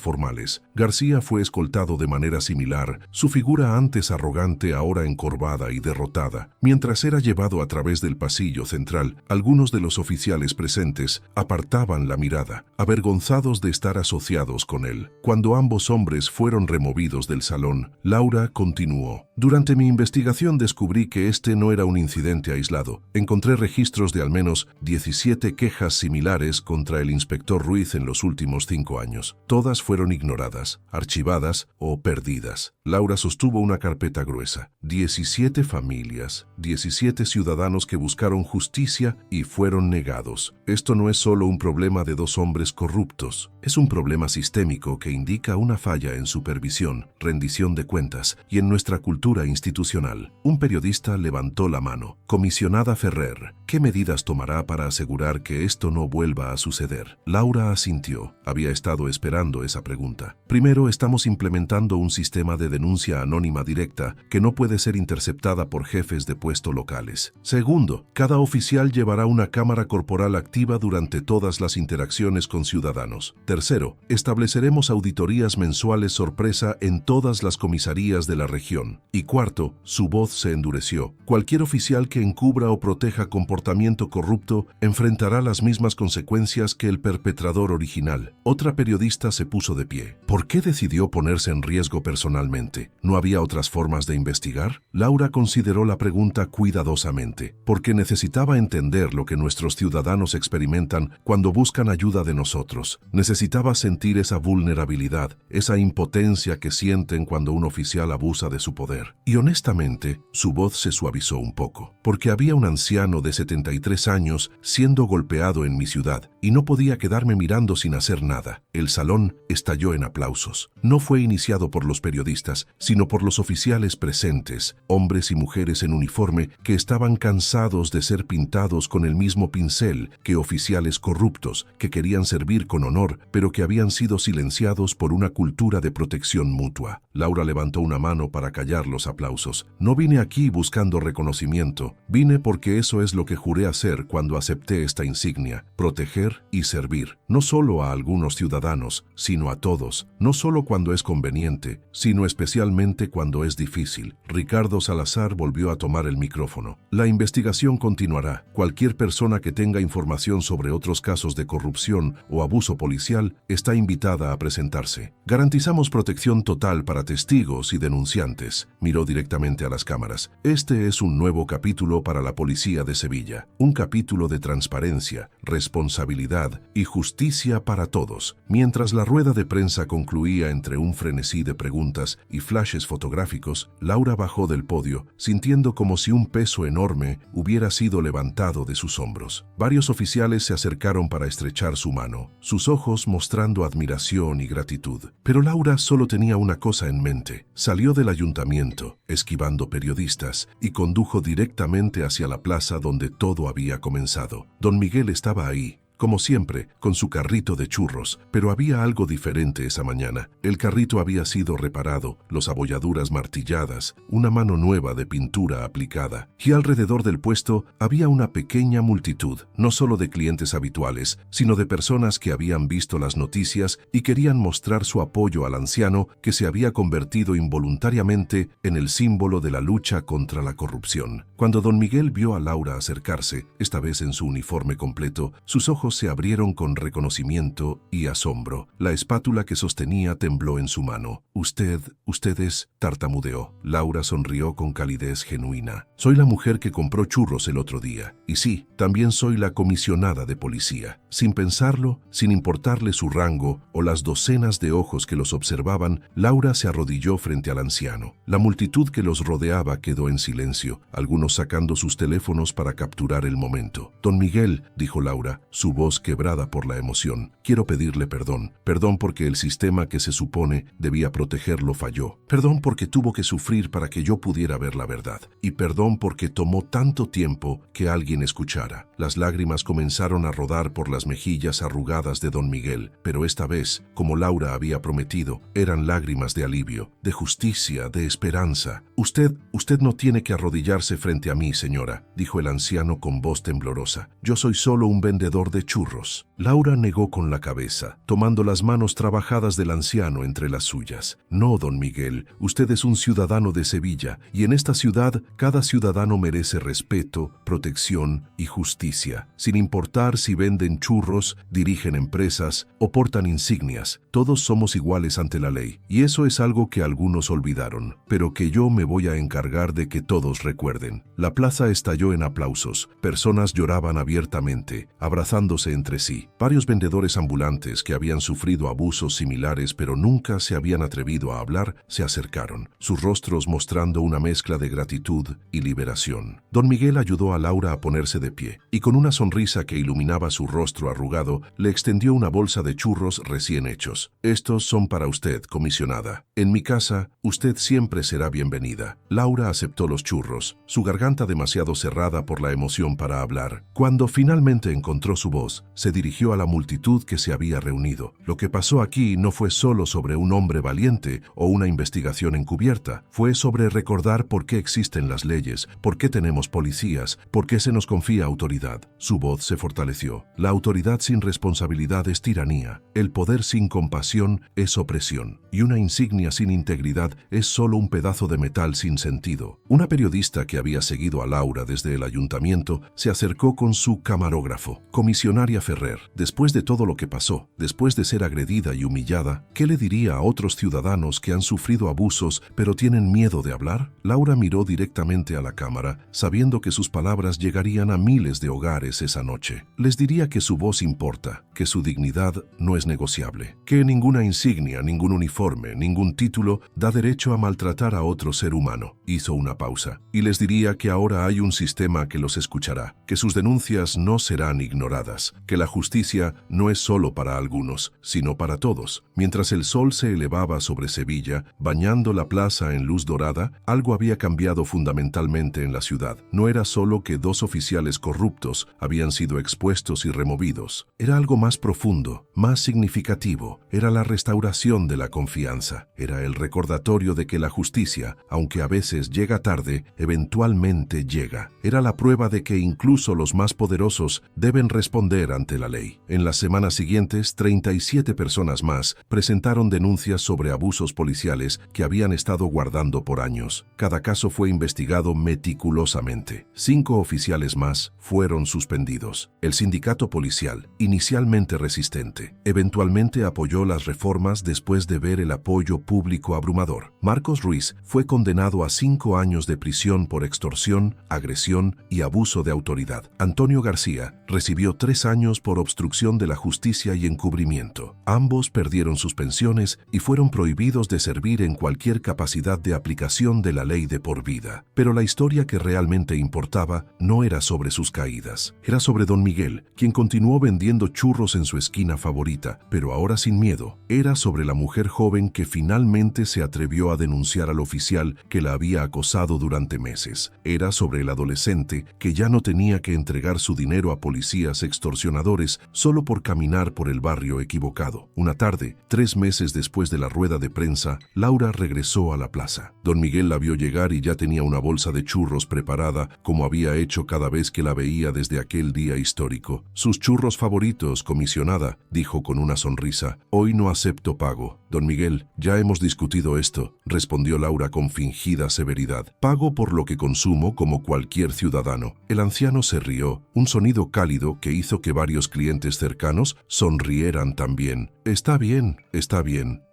formales. García fue escoltado de manera similar, su figura antes arrogante ahora encorvada y derrotada. Mientras era llevado a través del pasillo central, algunos de los oficiales presentes apartaban la mirada, avergonzados de estar asociados con él. Cuando ambos hombres fueron removidos del salón, Laura continuó. Durante mi investigación descubrí que este no era un incidente aislado. Encontré registros de al menos 17 quejas similares contra el inspector Ruiz en los últimos 5 años. Todas fueron ignoradas, archivadas o perdidas. Laura sostuvo una carpeta gruesa. 17 familias, 17 ciudadanos que buscaron justicia y fueron negados. Esto no es solo un problema de 2 hombres corruptos. Es un problema sistémico que indica una falla en supervisión, rendición de cuentas y en nuestra cultura institucional. Un periodista levantó la mano. Comisionada Ferrer, ¿qué medidas tomará para asegurar que esto no vuelva a suceder? Laura asintió. Había estado esperando esa pregunta. Primero, estamos implementando un sistema de denuncia anónima directa que no puede ser interceptada por jefes de puesto locales. Segundo, cada oficial llevará una cámara corporal activa durante todas las interacciones con ciudadanos. Tercero, estableceremos auditorías mensuales sorpresa en todas las comisarías de la región. Y cuarto, su voz se endureció. Cualquier oficial que encubra o proteja comportamiento corrupto enfrentará las mismas consecuencias que el perpetrador original. Otra periodista se puso de pie. ¿Por qué decidió ponerse en riesgo personalmente? ¿No había otras formas de investigar? Laura consideró la pregunta cuidadosamente, porque necesitaba entender lo que nuestros ciudadanos experimentan cuando buscan ayuda de nosotros. Necesitaba sentir esa vulnerabilidad, esa impotencia que sienten cuando un oficial abusa de su poder. Y honestamente, su voz se suavizó un poco, porque había un anciano de 73 años siendo golpeado en mi ciudad, y no podía quedarme mirando sin hacer nada. El salón estalló en aplausos. No fue iniciado por los periodistas, sino por los oficiales presentes, hombres y mujeres en uniforme que estaban cansados de ser pintados con el mismo pincel que oficiales corruptos, que querían servir con honor, pero que habían sido silenciados por una cultura de protección mutua. Laura levantó una mano para callar los aplausos. No vine aquí buscando reconocimiento, vine porque eso es lo que juré hacer cuando acepté esta insignia, proteger y servir, no solo a algunos ciudadanos, sino a todos, no solo cuando es conveniente, sino especialmente cuando es difícil. Ricardo Salazar volvió a tomar el micrófono. La investigación continuará. Cualquier persona que tenga información sobre otros casos de corrupción o abuso policial está invitada a presentarse. Garantizamos protección total para testigos y denunciantes. Miró directamente a las cámaras. Este es un nuevo capítulo para la policía de Sevilla. ella. Un capítulo de transparencia, responsabilidad y justicia para todos. Mientras la rueda de prensa concluía entre un frenesí de preguntas y flashes fotográficos, Laura bajó del podio, sintiendo como si un peso enorme hubiera sido levantado de sus hombros. Varios oficiales se acercaron para estrechar su mano, sus ojos mostrando admiración y gratitud. Pero Laura solo tenía una cosa en mente. Salió del ayuntamiento, esquivando periodistas, y condujo directamente hacia la plaza donde todo había comenzado. Don Miguel estaba ahí, como siempre, con su carrito de churros, pero había algo diferente esa mañana. El carrito había sido reparado, las abolladuras martilladas, una mano nueva de pintura aplicada, y alrededor del puesto había una pequeña multitud, no solo de clientes habituales, sino de personas que habían visto las noticias y querían mostrar su apoyo al anciano que se había convertido involuntariamente en el símbolo de la lucha contra la corrupción. Cuando don Miguel vio a Laura acercarse, esta vez en su uniforme completo, sus ojos se abrieron con reconocimiento y asombro. La espátula que sostenía tembló en su mano. Ustedes, tartamudeó. Laura sonrió con calidez genuina. Soy la mujer que compró churros el otro día. Y sí, también soy la comisionada de policía. Sin pensarlo, sin importarle su rango o las docenas de ojos que los observaban, Laura se arrodilló frente al anciano. La multitud que los rodeaba quedó en silencio, algunos sacando sus teléfonos para capturar el momento. Don Miguel, dijo Laura, su voz quebrada por la emoción. Quiero pedirle perdón. Perdón porque el sistema que se supone debía protegerlo falló. Perdón porque tuvo que sufrir para que yo pudiera ver la verdad. Y perdón porque tomó tanto tiempo que alguien escuchara. Las lágrimas comenzaron a rodar por las mejillas arrugadas de don Miguel, pero esta vez, como Laura había prometido, eran lágrimas de alivio, de justicia, de esperanza. Usted no tiene que arrodillarse frente a mí, señora, dijo el anciano con voz temblorosa. Yo soy solo un vendedor de churros. Laura negó con la cabeza, tomando las manos trabajadas del anciano entre las suyas. No, don Miguel, usted es un ciudadano de Sevilla, y en esta ciudad cada ciudadano merece respeto, protección y justicia. Sin importar si venden churros, dirigen empresas o portan insignias, todos somos iguales ante la ley. Y eso es algo que algunos olvidaron, pero que yo me voy a encargar de que todos recuerden. La plaza estalló en aplausos, personas lloraban abiertamente, abrazándose entre sí. Varios vendedores ambulantes que habían sufrido abusos similares pero nunca se habían atrevido a hablar, se acercaron, sus rostros mostrando una mezcla de gratitud y liberación. Don Miguel ayudó a Laura a ponerse de pie, y con una sonrisa que iluminaba su rostro arrugado, le extendió una bolsa de churros recién hechos. Estos son para usted, comisionada. En mi casa, usted siempre será bienvenida. Laura aceptó los churros, su garganta demasiado cerrada por la emoción para hablar. Cuando finalmente encontró su voz, se dirigió a la multitud que se había reunido. Lo que pasó aquí no fue solo sobre un hombre valiente o una investigación encubierta, fue sobre recordar por qué existen las leyes, por qué tenemos policías, por qué se nos confía autoridad. Su voz se fortaleció. La autoridad sin responsabilidad es tiranía, el poder sin compasión es opresión, y una insignia sin integridad es solo un pedazo de metal sin sentido. Una periodista que había seguido a Laura desde el ayuntamiento se acercó con su camarógrafo. Comisionaria Ferrer, después de todo lo que pasó, después de ser agredida y humillada, ¿qué le diría a otros ciudadanos que han sufrido abusos pero tienen miedo de hablar? Laura miró directamente a la cámara, sabiendo que sus palabras llegarían a miles de hogares esa noche. Les diría que su voz importa, que su dignidad no es negociable, que ninguna insignia, ningún uniforme, ningún título da derecho a maltratar a otro ser humano. Hizo una pausa. Y les diría que ahora hay un sistema que los escuchará, que sus denuncias no serán ignoradas, que la justicia no es solo para algunos, sino para todos. Mientras el sol se elevaba sobre Sevilla, bañando la plaza en luz dorada, algo había cambiado fundamentalmente en la ciudad. No era solo que dos oficiales corruptos habían sido expuestos y removidos. Era algo más profundo, más significativo. Era la restauración de la confianza. Era el recordatorio de que la justicia, aunque a veces llega tarde, eventualmente llega. Era la prueba de que incluso los más poderosos deben responder responder ante la ley. En las semanas siguientes, 37 personas más presentaron denuncias sobre abusos policiales que habían estado guardando por años. Cada caso fue investigado meticulosamente. 5 oficiales más fueron suspendidos. El sindicato policial, inicialmente resistente, eventualmente apoyó las reformas después de ver el apoyo público abrumador. Marcos Ruiz fue condenado a 5 años de prisión por extorsión, agresión y abuso de autoridad. Antonio García recibió 3 años por obstrucción de la justicia y encubrimiento. Ambos perdieron sus pensiones y fueron prohibidos de servir en cualquier capacidad de aplicación de la ley de por vida. Pero la historia que realmente importaba no era sobre sus caídas. Era sobre don Miguel, quien continuó vendiendo churros en su esquina favorita, pero ahora sin miedo. Era sobre la mujer joven que finalmente se atrevió a denunciar al oficial que la había acosado durante meses. Era sobre el adolescente que ya no tenía que entregar su dinero a policías extorsionadores solo por caminar por el barrio equivocado. Una tarde, 3 meses después de la rueda de prensa, Laura regresó a la plaza. Don Miguel la vio llegar y ya tenía una bolsa de churros preparada, como había hecho cada vez que la veía desde aquel día histórico. Sus churros favoritos, comisionada, dijo con una sonrisa. Hoy no acepto pago. Don Miguel, ya hemos discutido esto, respondió Laura con fingida severidad. Pago por lo que consumo como cualquier ciudadano. El anciano se rió, un sonido cálido que hizo que varios clientes cercanos sonrieran también. Está bien,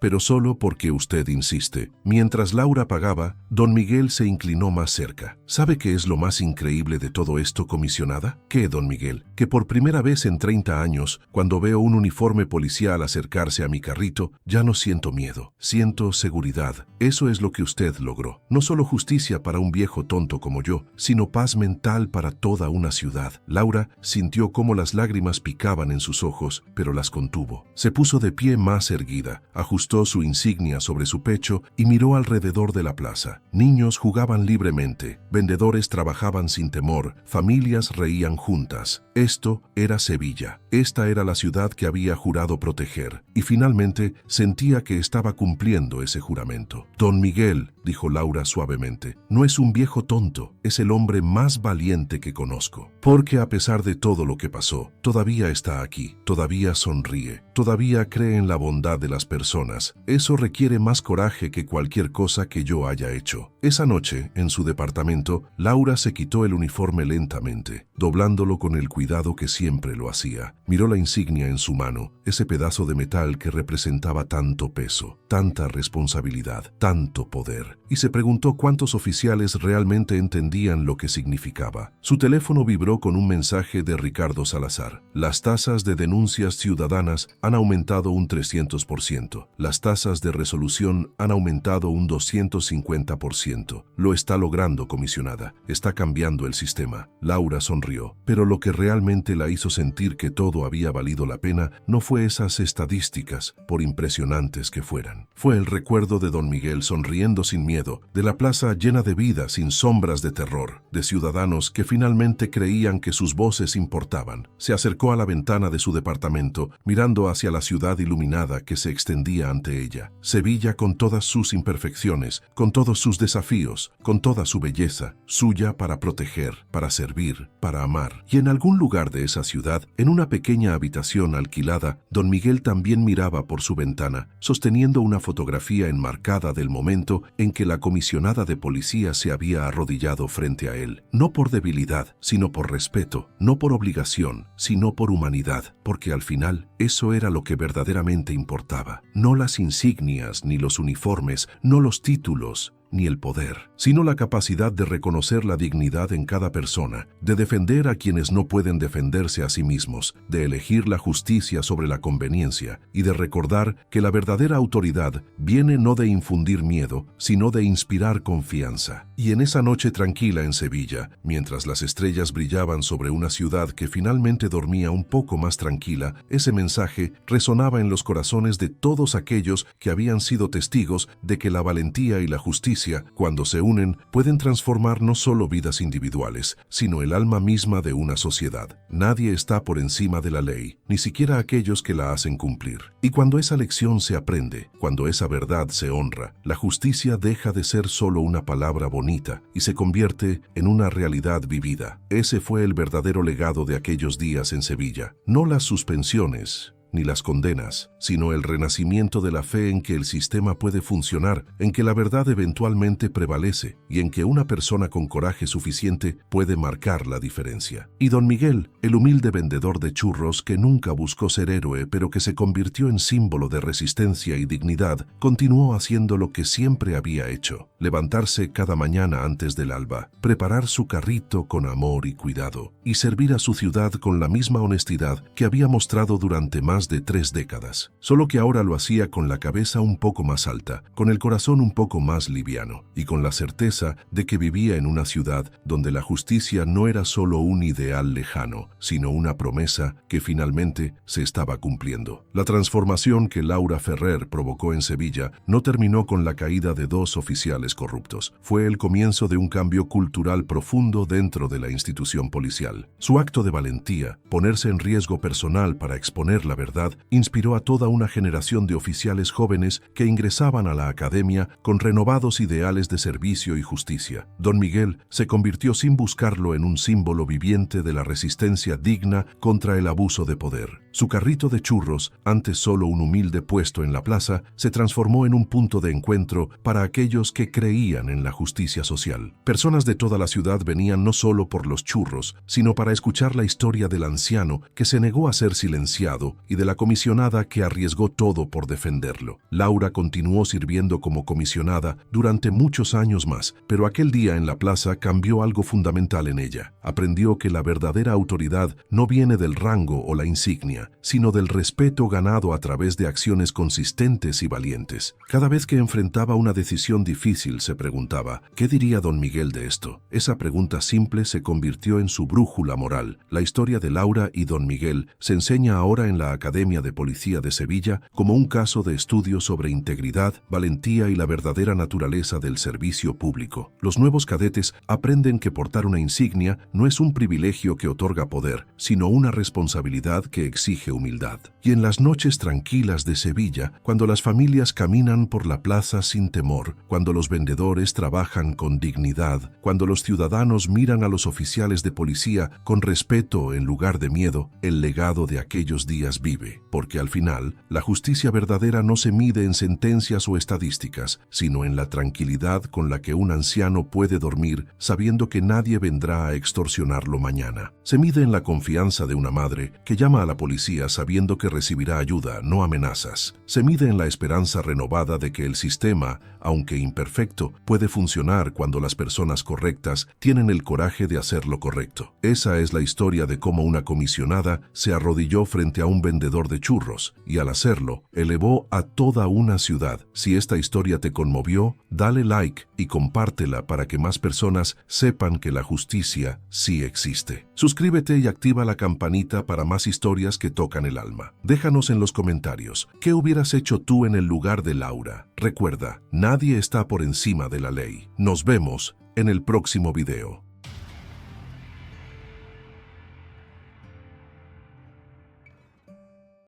pero solo porque usted insiste. Mientras Laura pagaba, don Miguel se inclinó más cerca. ¿Sabe qué es lo más increíble de todo esto, comisionada? ¿Qué, don Miguel? Que por primera vez en 30 años, cuando veo un uniforme policial acercarse a mi carrito, ya no siento miedo, siento seguridad. Eso es lo que usted logró. No solo justicia para un viejo tonto como yo, sino paz mental para toda una ciudad. Laura sintió cómo las lágrimas picaban en sus ojos, pero las contuvo. Se puso de pie más erguida, ajustó su insignia sobre su pecho y miró alrededor de la plaza. Niños jugaban libremente, vendedores trabajaban sin temor, familias reían juntas. Esto era Sevilla. Esta era la ciudad que había jurado proteger, y finalmente sentía que estaba cumpliendo ese juramento. Don Miguel, dijo Laura suavemente, no es un viejo tonto, es el hombre más valiente que conozco. Porque a pesar de todo lo que pasó, todavía está aquí, todavía sonríe, todavía cree en la bondad de las personas. Eso requiere más coraje que cualquier cosa que yo haya hecho. Esa noche, en su departamento, Laura se quitó el uniforme lentamente, doblándolo con el cuidado que siempre lo hacía. Miró la insignia en su mano, ese pedazo de metal que representaba tanto peso, tanta responsabilidad, tanto poder, y se preguntó cuántos oficiales realmente entendían lo que significaba. Su teléfono vibró con un mensaje de Ricardo Salazar. Las tasas de denuncias ciudadanas han aumentado un 300%. Las tasas de resolución han aumentado un 250%. Lo está logrando, comisionada. Está cambiando el sistema. Laura sonrió, pero lo que realmente la hizo sentir que todo había valido la pena no fue esas estadísticas, por impresionantes que fueran. Fue el recuerdo de don Miguel sonriendo sin miedo, de la plaza llena de vida sin sombras de terror, de ciudadanos que finalmente creían que sus voces importaban. Se acercó a la ventana de su departamento, mirando hacia la ciudad iluminada que se extendía ante ella. Sevilla con todas sus imperfecciones, con todos sus desafíos, con toda su belleza, suya para proteger, para servir, para amar. Y en algún lugar de esa ciudad, en una pequeña habitación alquilada, don Miguel también miraba por su ventana, sosteniendo una fotografía enmarcada del momento en que la comisionada de policía se había arrodillado frente a él. No por debilidad, sino por respeto, no por obligación, sino por humanidad, porque al final eso era lo que verdaderamente importaba. No las insignias, ni los uniformes, no los títulos, ni el poder, sino la capacidad de reconocer la dignidad en cada persona, de defender a quienes no pueden defenderse a sí mismos, de elegir la justicia sobre la conveniencia y de recordar que la verdadera autoridad viene no de infundir miedo, sino de inspirar confianza. Y en esa noche tranquila en Sevilla, mientras las estrellas brillaban sobre una ciudad que finalmente dormía un poco más tranquila, ese mensaje resonaba en los corazones de todos aquellos que habían sido testigos de que la valentía y la justicia justicia, cuando se unen, pueden transformar no solo vidas individuales, sino el alma misma de una sociedad. Nadie está por encima de la ley, ni siquiera aquellos que la hacen cumplir. Y cuando esa lección se aprende, cuando esa verdad se honra, la justicia deja de ser solo una palabra bonita y se convierte en una realidad vivida. Ese fue el verdadero legado de aquellos días en Sevilla. No las suspensiones ni las condenas, sino el renacimiento de la fe en que el sistema puede funcionar, en que la verdad eventualmente prevalece y en que una persona con coraje suficiente puede marcar la diferencia. Y don Miguel, el humilde vendedor de churros que nunca buscó ser héroe pero que se convirtió en símbolo de resistencia y dignidad, continuó haciendo lo que siempre había hecho: levantarse cada mañana antes del alba, preparar su carrito con amor y cuidado y servir a su ciudad con la misma honestidad que había mostrado durante más de 3 décadas, solo que ahora lo hacía con la cabeza un poco más alta, con el corazón un poco más liviano y con la certeza de que vivía en una ciudad donde la justicia no era solo un ideal lejano, sino una promesa que finalmente se estaba cumpliendo. La transformación que Laura Ferrer provocó en Sevilla no terminó con la caída de 2 oficiales corruptos. Fue el comienzo de un cambio cultural profundo dentro de la institución policial. Su acto de valentía, ponerse en riesgo personal para exponer la verdad, inspiró a toda una generación de oficiales jóvenes que ingresaban a la academia con renovados ideales de servicio y justicia. Don Miguel se convirtió sin buscarlo en un símbolo viviente de la resistencia digna contra el abuso de poder. Su carrito de churros, antes solo un humilde puesto en la plaza, se transformó en un punto de encuentro para aquellos que creían en la justicia social. Personas de toda la ciudad venían no solo por los churros, sino para escuchar la historia del anciano que se negó a ser silenciado y de la comisionada que arriesgó todo por defenderlo. Laura continuó sirviendo como comisionada durante muchos años más, pero aquel día en la plaza cambió algo fundamental en ella. Aprendió que la verdadera autoridad no viene del rango o la insignia, sino del respeto ganado a través de acciones consistentes y valientes. Cada vez que enfrentaba una decisión difícil se preguntaba: ¿qué diría don Miguel de esto? Esa pregunta simple se convirtió en su brújula moral. La historia de Laura y don Miguel se enseña ahora en la Academia de Policía de Sevilla como un caso de estudio sobre integridad, valentía y la verdadera naturaleza del servicio público. Los nuevos cadetes aprenden que portar una insignia no es un privilegio que otorga poder, sino una responsabilidad que exige humildad. Y en las noches tranquilas de Sevilla, cuando las familias caminan por la plaza sin temor, cuando los vendedores trabajan con dignidad, cuando los ciudadanos miran a los oficiales de policía con respeto en lugar de miedo, el legado de aquellos días vive. Porque al final, la justicia verdadera no se mide en sentencias o estadísticas, sino en la tranquilidad con la que un anciano puede dormir sabiendo que nadie vendrá a extorsionarlo mañana. Se mide en la confianza de una madre que llama a la policía sabiendo que recibirá ayuda, no amenazas. Se mide en la esperanza renovada de que el sistema, aunque imperfecto, puede funcionar cuando las personas correctas tienen el coraje de hacer lo correcto. Esa es la historia de cómo una comisionada se arrodilló frente a un vendedor de churros y al hacerlo, elevó a toda una ciudad. Si esta historia te conmovió, dale like y compártela para que más personas sepan que la justicia sí existe. Suscríbete y activa la campanita para más historias que tocan el alma. Déjanos en los comentarios, ¿qué hubieras hecho tú en el lugar de Laura? Recuerda, nadie está por encima de la ley. Nos vemos en el próximo video.